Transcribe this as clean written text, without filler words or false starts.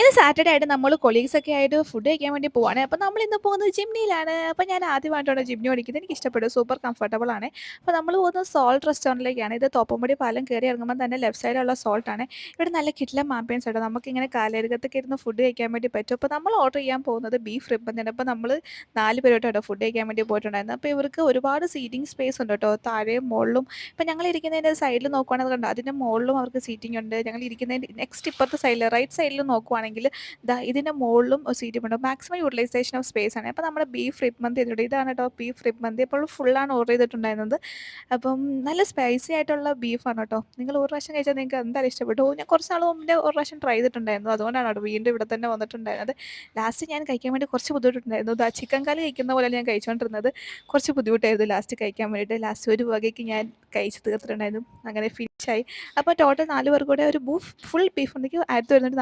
ഇന്ന് സാറ്റർഡേ ആയിട്ട് നമ്മൾ കൊളീഗ്സൊക്കെ ആയിട്ട് ഫുഡ് കഴിക്കാൻ വേണ്ടി പോവാണ്. അപ്പോൾ നമ്മളിന്ന് പോകുന്നത് ജിംനിയിലാണ്. അപ്പോൾ ഞാൻ ആദ്യമായിട്ടാണ് ജിംനി ഓടിക്കുന്നത്. എനിക്കിഷ്ടപ്പെട്ടു. സൂപ്പർ കംഫർട്ടബിൾ ആണ്. അപ്പോൾ നമ്മൾ പോകുന്നത് സോൾട്ട് റെസ്റ്റോറൻറ്റിലേക്കാണ്. ഇത് തോപ്പുംപടി പാലം കയറി ഇറങ്ങുമ്പോൾ തന്നെ ലെഫ്റ്റ് സൈഡിലുള്ള സോൾട്ടാണ്. ഇവിടെ നല്ല കിടിലൻ ആംബിയൻസ് ആണ്. നമുക്കിങ്ങനെ കാലരുകത്തൊക്കെ ഇരുന്ന് ഫുഡ് കഴിക്കാൻ വേണ്ടി പറ്റും. അപ്പോൾ നമ്മൾ ഓർഡർ ചെയ്യാൻ പോകുന്നത് ബീഫ് റിബ്ബന്താണ്. അപ്പോൾ നമ്മൾ 4 പേരോട്ടാട്ടോ ഫുഡ് കഴിക്കാൻ വേണ്ടി പോയിട്ടുണ്ടായിരുന്നത്. അപ്പോൾ ഇവർക്ക് ഒരുപാട് സീറ്റിംഗ് സ്പേസ് ഉണ്ട് കേട്ടോ. താഴെയും മോളിലും. ഇപ്പം ഞങ്ങൾ ഇരിക്കുന്നതിൻ്റെ സൈഡിൽ നോക്കുവാണെങ്കിൽ കണ്ടോ അതിൻ്റെ മുകളിലും അവർക്ക് സീറ്റിംഗ് ഉണ്ട്. ഞങ്ങൾ ഇരിക്കുന്നതിൻ്റെ നെക്സ്റ്റ് ഇപ്പുറത്തെ സൈഡിൽ റൈറ്റ് സൈഡിൽ നോക്കുവാണെങ്കിൽ ദാ ഇതിൻ്റെ മുകളിലും സീറ്റും ഉണ്ട്. മാക്സിമം യൂട്ടിലൈസേഷൻ ഓഫ് സ്പേസ് ആണ്. അപ്പോൾ നമ്മുടെ ബീഫ് റിബ് മന്തി ഇതിലൂടെ ഇതാണ് കേട്ടോ ബീഫ് റിബ് മന്തി. അപ്പോൾ ഫുള്ളാണ് ഓർഡർ ചെയ്തിട്ടുണ്ടായിരുന്നത്. അപ്പം നല്ല സ്പൈസി ആയിട്ടുള്ള ബീഫാണ് കേട്ടോ. നിങ്ങൾ ഒരു പ്രാവശ്യം കഴിച്ചാൽ നിങ്ങൾക്ക് എന്തായാലും ഇഷ്ടപ്പെട്ടു. ഞാൻ കുറച്ച് നാൾ മുമ്പേ ഒരു പ്രാവശ്യം ട്രൈ ചെയ്തിട്ടുണ്ടായിരുന്നു. അതുകൊണ്ടാണ് കേട്ടോ വീണ്ടും ഇവിടെ തന്നെ വന്നിട്ടുണ്ടായിരുന്നത്. ലാസ്റ്റ് ഞാൻ കഴിക്കാൻ വേണ്ടി കുറച്ച് ബുദ്ധിമുട്ടുണ്ടായിരുന്നു. ദാ ചിക്കൻ കറി കഴിക്കുന്ന പോലെയാണ് ഞാൻ കഴിച്ചുകൊണ്ടിരുന്നത്. കുറച്ച് ബുദ്ധിമുട്ടായിരുന്നു ലാസ്റ്റ് കഴിക്കാൻ വേണ്ടിയിട്ട്. ലാസ്റ്റ് ഒരു വകയ്ക്ക് ഞാൻ കഴിച്ച് തീർത്തിട്ടുണ്ടായിരുന്നു. അങ്ങനെ ഫിനിഷായി. അപ്പോൾ ടോട്ടൽ 4 പേർക്ക് കൂടെ ഒരു ഫുൾ ബീഫ് ഉണ്ടെങ്കിൽ 1140